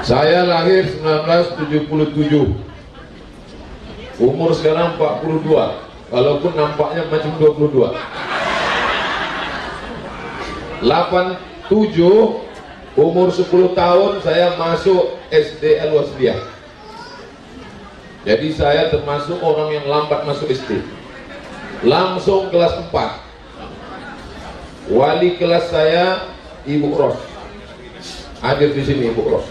Saya lahir 1977, umur sekarang 42, walaupun nampaknya macam 22. 87, umur 10 tahun saya masuk SD Al-Wasliyah. Jadi saya termasuk orang yang lambat masuk SD, langsung kelas 4. Wali kelas saya Ibu Ros, hadir di sini Ibu Ros.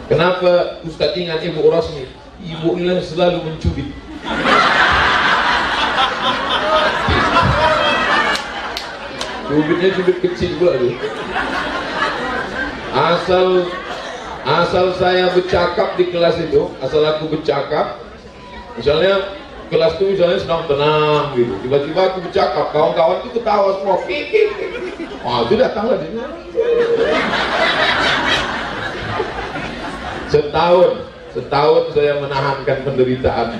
Kenapa Ustaz ingat Ibu Ros ini? Ibu ini selalu mencubit. Cubitnya cubit kecil pula tuh. Asal saya bercakap di kelas itu, asal aku bercakap, misalnya kelas itu misalnya sedang tenang gitu, tiba-tiba aku bercakap, kawan-kawan itu ketawa semua, wah itu datanglah dia. Setahun saya menahankan penderitaan.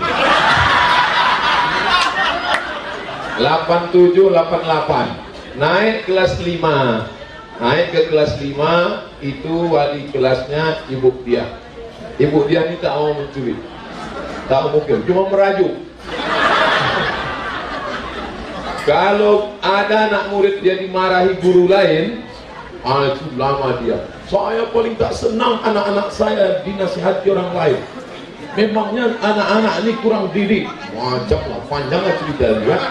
87, 88 naik kelas 5. Naik ke kelas 5 itu wali kelasnya Ibu Dia. Ibu Dia ini tak mau mencuri, tak mungkin, cuma merajuk. Kalau ada anak murid dia dimarahi guru lain, itu lama dia. Saya paling tak senang anak-anak saya dinasihati orang lain. Memangnya anak-anak ini kurang didik. Macam lah, panjanglah cerita dia.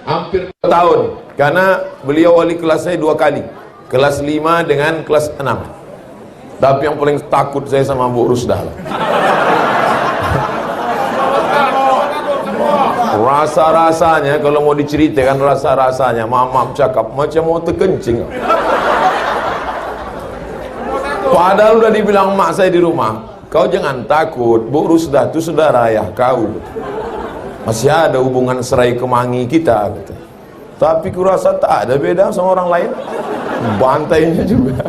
Hampir tahun, karena beliau wali kelas saya 2 kali, kelas 5 dengan kelas 6. Tapi yang paling takut saya sama Bu Rusdah. Rasa-rasanya kalau mau diceritakan, rasa-rasanya maaf cakap macam mau terkencing. Padahal udah dibilang mak saya di rumah, kau jangan takut, Bu Rusdah itu saudara ayah kau, masih ada hubungan serai kemangi kita gitu. Tapi kurasa tak ada beda sama orang lain, bantainya juga.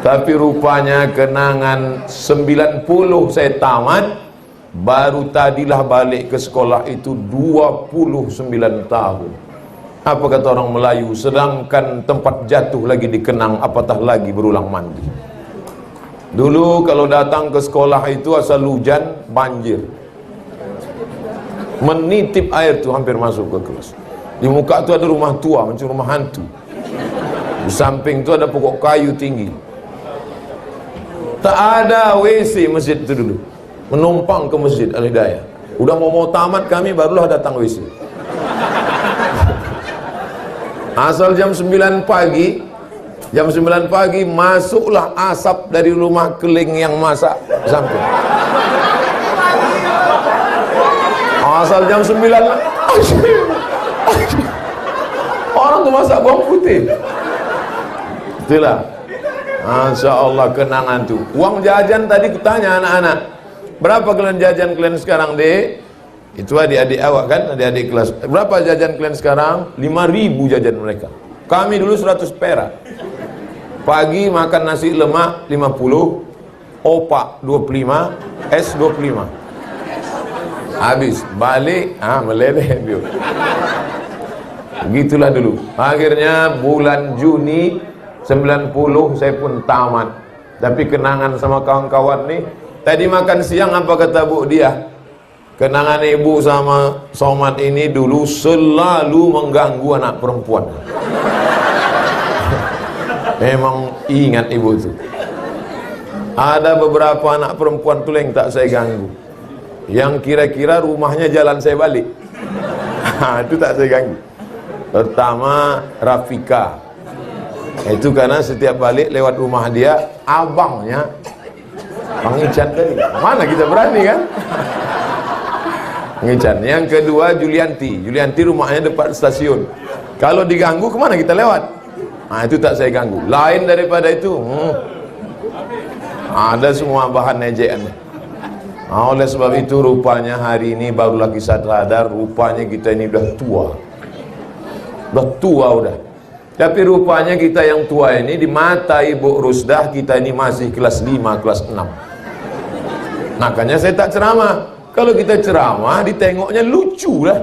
Tapi rupanya kenangan 90 saya tamat, baru tadilah balik ke sekolah itu 29 tahun. Apa kata orang Melayu, sedangkan tempat jatuh lagi dikenang, apatah lagi berulang mandi. Dulu kalau datang ke sekolah itu asal hujan, banjir, menitip air tuh hampir masuk ke kelas. Di muka tuh ada rumah tua, macam rumah hantu. Di samping tuh ada pokok kayu tinggi. Tak ada WC masjid itu dulu. Menumpang ke masjid Al-Hidayah. Udah mau tamat kami barulah datang WC. Asal jam 9 pagi, masuklah asap dari rumah keling yang masak sampai. Asal jam 9 orang tuh masak bawang putih. Itulah, Masya Allah kenangan tuh. Uang jajan tadi kutanya anak-anak, berapa kalian jajan kalian sekarang, Dek? Itu adik-adik awak kan, adik-adik kelas. Berapa jajan kalian sekarang? 5.000 jajan mereka. Kami dulu 100 perak. Pagi makan nasi lemak 50, opak 25, es 25. Habis, balik, meleleh dia. Begitulah dulu. Akhirnya bulan Juni 90 saya pun tamat. Tapi kenangan sama kawan-kawan nih, tadi makan siang apa kata Bu Dia? Kenangan ibu sama Somad ini dulu selalu mengganggu anak perempuan. Memang ingat ibu itu. Ada beberapa anak perempuan tuh yang tak saya ganggu, yang kira-kira rumahnya jalan saya balik. Itu tak saya ganggu. Pertama Rafika. Itu karena setiap balik lewat rumah dia, abangnya Bang Ican tadi. Mana kita berani kan? Ngican. Yang kedua Julianti rumahnya dekat stasiun. Kalau diganggu kemana kita lewat? Itu tak saya ganggu. Lain daripada itu, ada semua bahan ejekan. Oleh sebab itu rupanya hari ini baru lagi sadar, rupanya kita ini udah tua udah. Tapi rupanya kita yang tua ini di mata Ibu Rusdah kita ini masih kelas 5, kelas 6. Makanya saya tak ceramah. Kalau kita ceramah ditengoknya lucu lah.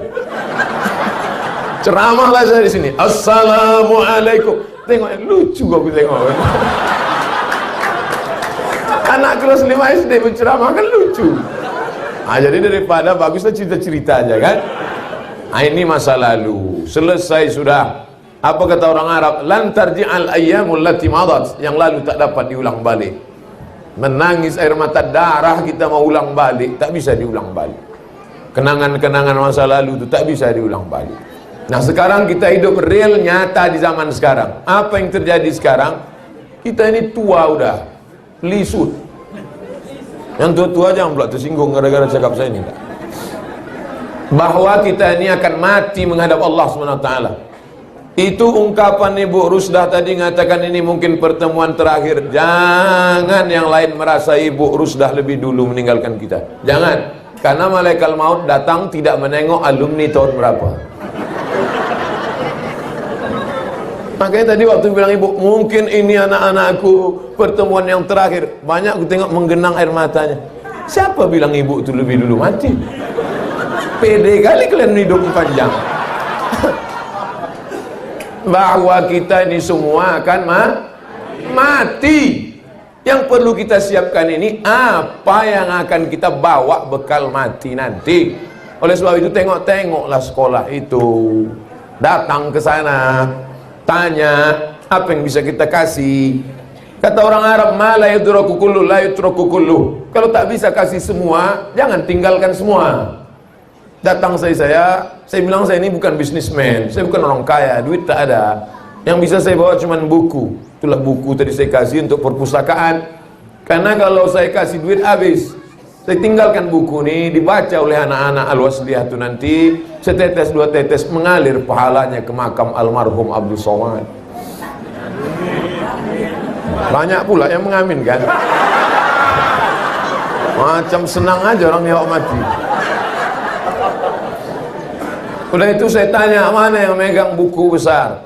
Ceramahlah saya di sini. Assalamualaikum. tengok lucu aku tengok. Anak kelas 5 SD berceramah kan lucu. Jadi daripada baguslah cerita-cerita aja kan. Ini masa lalu, selesai sudah. Apa kata orang Arab? Lan tarji'al ayyamul lati madat, yang lalu tak dapat diulang balik. Menangis air mata darah kita mau ulang balik, tak bisa diulang balik. Kenangan-kenangan masa lalu itu tak bisa diulang balik. Nah sekarang kita hidup real nyata di zaman sekarang. Apa yang terjadi sekarang? Kita ini tua udah, lisut. Yang tua-tua jangan pula tersinggung gara-gara cakap saya ini. Bahwa kita ini akan mati menghadap Allah SWT. Itu ungkapan Ibu Rusdah tadi mengatakan ini mungkin pertemuan terakhir. Jangan yang lain merasa Ibu Rusdah lebih dulu meninggalkan kita. Jangan. Karena malaikat maut datang tidak menengok alumni tahun berapa. Makanya tadi waktu bilang Ibu, mungkin ini anak-anakku pertemuan yang terakhir. Banyak aku tengok menggenang air matanya. Siapa bilang Ibu itu lebih dulu mati? Pede kali kalian hidup panjang. Bahwa kita ini semua akan mati. Yang perlu kita siapkan ini apa yang akan kita bawa bekal mati nanti. Oleh sebab itu tengok-tengoklah sekolah itu. Datang ke sana, tanya apa yang bisa kita kasih. Kata orang Arab, ma la yudraku kullu la yutraku kullu. Kalau tak bisa kasih semua, jangan tinggalkan semua. Datang saya bilang saya ini bukan bisnismen, saya bukan orang kaya, duit tak ada. Yang bisa saya bawa cuma buku. Itulah buku tadi saya kasih untuk perpustakaan. Karena kalau saya kasih duit habis. Saya tinggalkan buku ini dibaca oleh anak-anak al-wasliyah itu nanti setetes dua tetes mengalir pahalanya ke makam almarhum Abdul Somad. Banyak pula yang mengaminkan. Macam senang aja orang nyawa mati. Udah itu saya tanya, mana yang megang buku besar?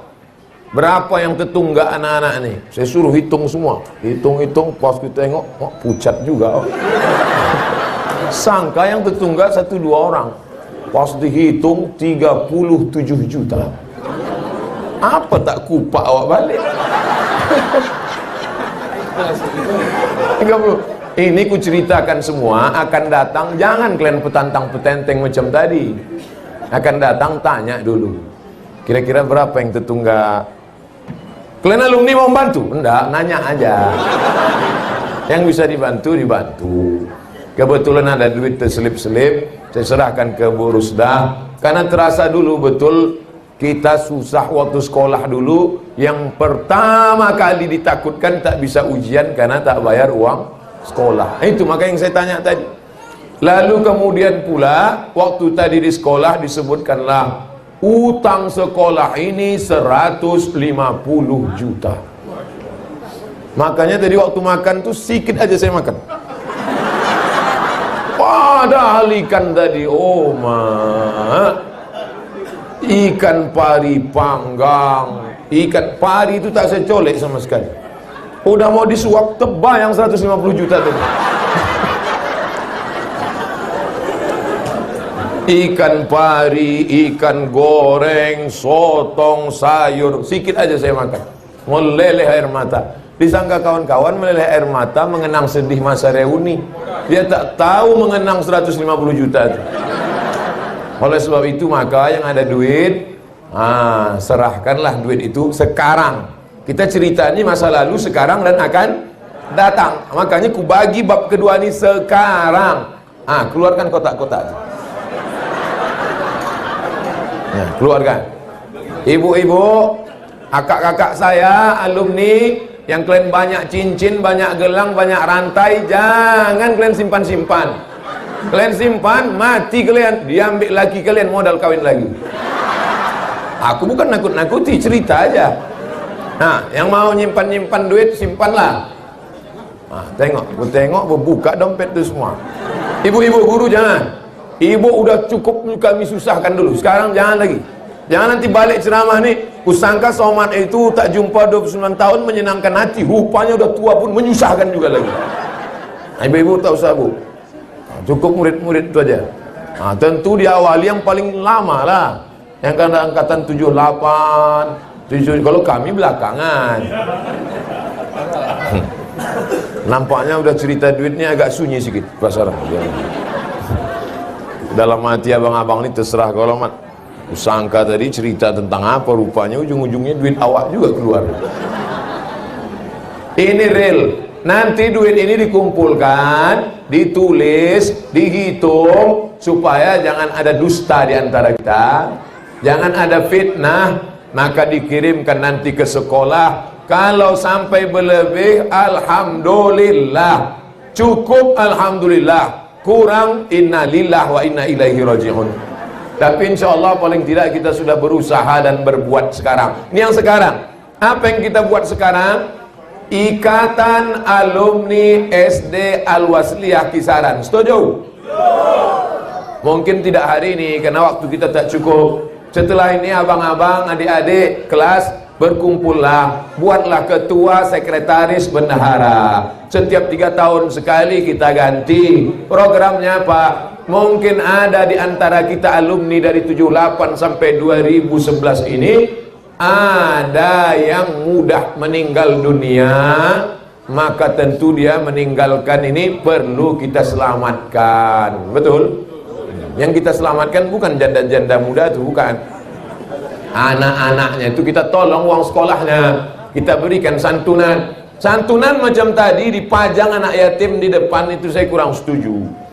Berapa yang tertunggak anak-anak nih? Saya suruh hitung semua. Hitung-hitung, pas kita tengok, oh, pucat juga. Sangka yang tertunggak 1-2 orang. Pas dihitung 37 juta. Apa tak kupak awak balik? 30. Ini ku ceritakan semua akan datang. Jangan kalian petantang-petenteng macam tadi. Akan datang tanya dulu. Kira-kira berapa yang tertunggak? Kalian alumni mau bantu? Enggak, nanya aja. Yang bisa dibantu, dibantu. Kebetulan ada duit terselip-selip, saya serahkan ke Bu Rusdah. Karena terasa dulu betul kita susah waktu sekolah dulu. Yang pertama kali ditakutkan tak bisa ujian karena tak bayar uang sekolah. Itu maka yang saya tanya tadi. Lalu kemudian pula waktu tadi di sekolah disebutkanlah utang sekolah ini 150 juta. Makanya tadi waktu makan tuh sikit aja saya makan. Padahal ikan tadi, oh ikan pari panggang, ikan pari itu tak saya colek sama sekali. Udah mau disuap tebal yang 150 juta tadi. Ikan pari, ikan goreng, sotong, sayur, sikit aja saya makan. Meleleh air mata. Disangka kawan-kawan meleleh air mata mengenang sedih masa reuni. Dia tak tahu mengenang 150 juta itu. Oleh sebab itu maka yang ada duit, serahkanlah duit itu sekarang. Kita cerita ini masa lalu, sekarang dan akan datang. Makanya ku bagi bab kedua ini sekarang. Keluarkan kotak-kotak itu. Ya, keluarkan. Ibu-ibu, kakak-kakak saya, alumni yang kalian banyak cincin, banyak gelang, banyak rantai, jangan kalian simpan-simpan. Kalian simpan, mati kalian, diambil lagi kalian modal kawin lagi. Aku bukan nakut-nakuti, cerita aja. Nah, yang mau nyimpan-nyimpan duit, simpanlah. Tengok, buka dompet itu semua. Ibu-ibu guru jangan. Ibu udah cukup kami susahkan dulu. Sekarang jangan lagi. Jangan nanti balik ceramah nih, kusangka Somad itu tak jumpa 29 tahun menyenangkan hati. Rupanya udah tua pun menyusahkan juga lagi. Ibu-ibu tak usah bu. Cukup murid-murid itu aja. Tentu diawali yang paling lama lah. Yang kena angkatan 78, Kalau kami belakangan. Nampaknya udah cerita duitnya agak sunyi sedikit pasaran. Dalam hati abang-abang ini terserah kalau mat. Sangka tadi cerita tentang apa, rupanya ujung-ujungnya duit awak juga keluar. Ini real. Nanti duit ini dikumpulkan, ditulis, dihitung supaya jangan ada dusta di antara kita, jangan ada fitnah, maka dikirimkan nanti ke sekolah. Kalau sampai berlebih, alhamdulillah. Cukup alhamdulillah. Kurang, innalillah wa inna ilaihi raji'un. Tapi insya Allah paling tidak kita sudah berusaha dan berbuat sekarang. Ini yang sekarang. Apa yang kita buat sekarang? Ikatan Alumni SD Al-Wasliyah Kisaran. Setuju? Mungkin tidak hari ini karena waktu kita tak cukup. Setelah ini abang-abang, adik-adik kelas berkumpullah, buatlah ketua, sekretaris, bendahara. Setiap 3 tahun sekali kita ganti. Programnya apa? Mungkin ada di antara kita alumni dari 78 sampai 2011 ini, ada yang mudah meninggal dunia, maka tentu dia meninggalkan ini perlu kita selamatkan. Betul? Yang kita selamatkan bukan janda-janda muda itu, bukan. Anak-anaknya itu kita tolong uang sekolahnya, kita berikan santunan. Santunan macam tadi dipajang anak yatim di depan itu saya kurang setuju.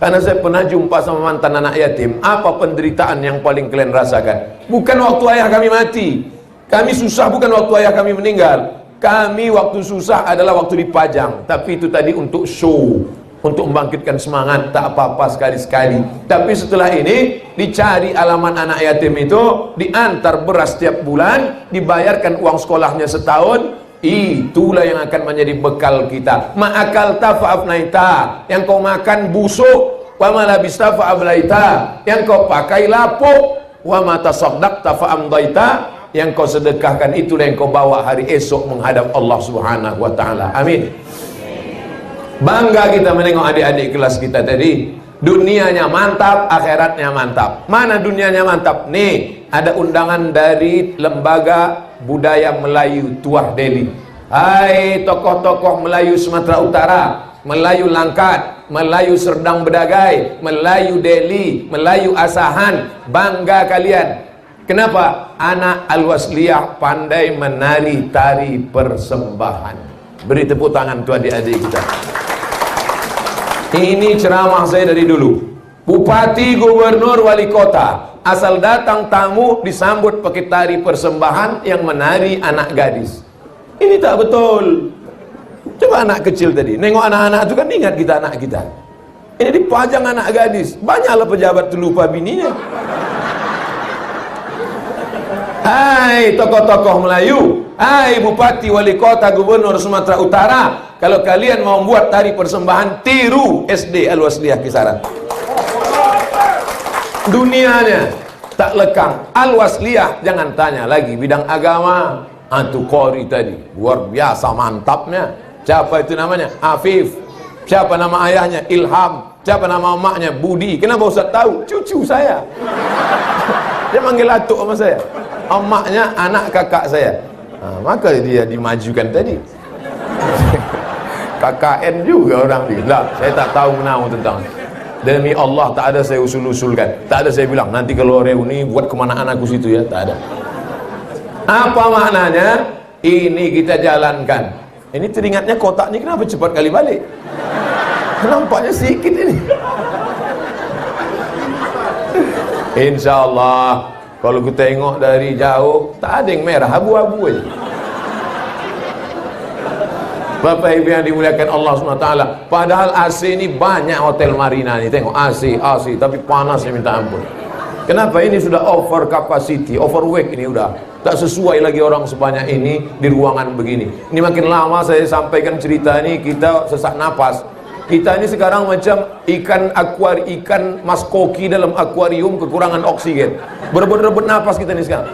Karena saya pernah jumpa sama mantan anak yatim. Apa penderitaan yang paling kalian rasakan? Bukan waktu ayah kami mati. Kami susah bukan waktu ayah kami meninggal. Kami waktu susah adalah waktu dipajang. Tapi itu tadi untuk show, untuk membangkitkan semangat, tak apa-apa sekali-sekali. Tapi setelah ini dicari alamat anak yatim itu, diantar beras setiap bulan, dibayarkan uang sekolahnya setahun. Itulah yang akan menjadi bekal kita. Ma'akalta fa'afnaita, yang kau makan busuk. Wa malabista fa'ablaita, yang kau pakai lapuk. Wa matasaddaqta fa'amdaita, yang kau sedekahkan itulah yang kau bawa hari esok menghadap Allah Subhanahu wa taala. Amin. Bangga kita menengok adik-adik kelas kita tadi. Dunianya mantap, akhiratnya mantap. Mana dunianya mantap? Nih, ada undangan dari Lembaga Budaya Melayu Tuah Deli. Hai tokoh-tokoh Melayu Sumatera Utara, Melayu Langkat, Melayu Serdang Bedagai, Melayu Deli, Melayu Asahan, bangga kalian. Kenapa? Anak Al-Wasliyah pandai menari tari persembahan. Beri tepuk tangan tuh adik-adik kita. Ini ceramah saya dari dulu. Bupati, gubernur, wali kota, asal datang tamu disambut pakai tari persembahan yang menari anak gadis. Ini tak betul. Coba anak kecil tadi, nengok anak-anak itu kan ingat kita anak kita. Ini dipajang anak gadis. Banyaklah pejabat lupa bininya. Hai tokoh-tokoh Melayu, hai bupati, wali kota, gubernur Sumatera Utara, kalau kalian mau membuat tari persembahan, tiru SD Al-Wasliyah Kisaran. Dunianya tak lekang. Al-Wasliyah jangan tanya lagi bidang agama. Antu Qori tadi luar biasa mantapnya. Siapa itu namanya? Afif. Siapa nama ayahnya? Ilham. Siapa nama emaknya? Budi. Kenapa Ustaz tahu? Cucu saya. Dia manggil atuk sama saya. Emaknya anak kakak saya. Maka dia dimajukan tadi. KKN juga orang dia. Nah, saya tak tahu menau tentang. Demi Allah tak ada saya usul-usulkan. Tak ada saya bilang nanti kalau reuni buat kemana anakku situ ya. Tak ada. Apa maknanya? Ini kita jalankan. Ini teringatnya kotak ini kenapa cepat kali balik? Nampaknya sedikit ini. Insya Allah kalau kita tengok dari jauh tak ada yang merah, abu-abu aja. Bapak Ibu yang dimuliakan Allah SWT, padahal AC ini banyak hotel marina nih, tengok AC, tapi panasnya minta ampun. Kenapa? Ini sudah over capacity, overweight ini udah tak sesuai lagi orang sebanyak ini di ruangan begini. Ini makin lama saya sampaikan cerita ini kita sesak napas. Kita ini sekarang macam ikan mas koki dalam akuarium kekurangan oksigen. Berebut-rebut napas kita ini sekarang.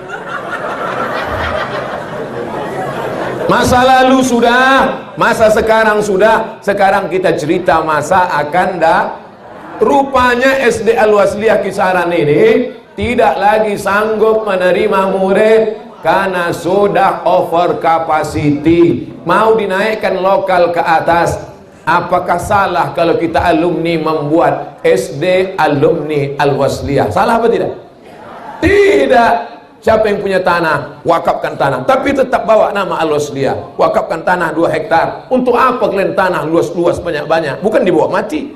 Masa lalu sudah, masa sekarang sudah. Sekarang kita cerita masa akan datang. Rupanya SD Al-Wasliyah Kisaran ini tidak lagi sanggup menerima murid karena sudah over capacity, mau dinaikkan lokal ke atas. Apakah salah kalau kita alumni membuat SD alumni Al-Wasliyah? Salah apa tidak? Tidak. Siapa yang punya tanah, wakafkan tanah, tapi tetap bawa nama Al-Wasliyah. Wakafkan tanah 2 hektar. Untuk apa kalian tanah luas-luas banyak-banyak? Bukan dibawa mati.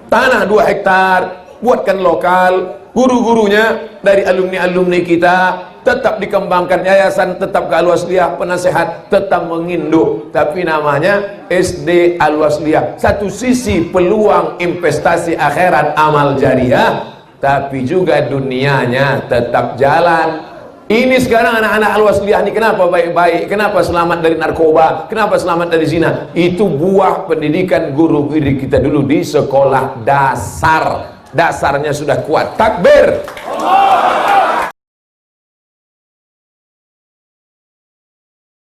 Tanah 2 hektar, buatkan lokal, guru-gurunya dari alumni-alumni kita, tetap dikembangkan, yayasan tetap ke Al-Wasliyah, penasehat tetap menginduk, tapi namanya SD Al-Wasliyah. Satu sisi peluang investasi akhirat amal jariah, tapi juga dunianya tetap jalan. Ini sekarang anak-anak Al-Wasliyah ini kenapa baik-baik, kenapa selamat dari narkoba, kenapa selamat dari zina? Itu buah pendidikan guru-guru kita dulu di sekolah dasar. Dasarnya sudah kuat. Takbir.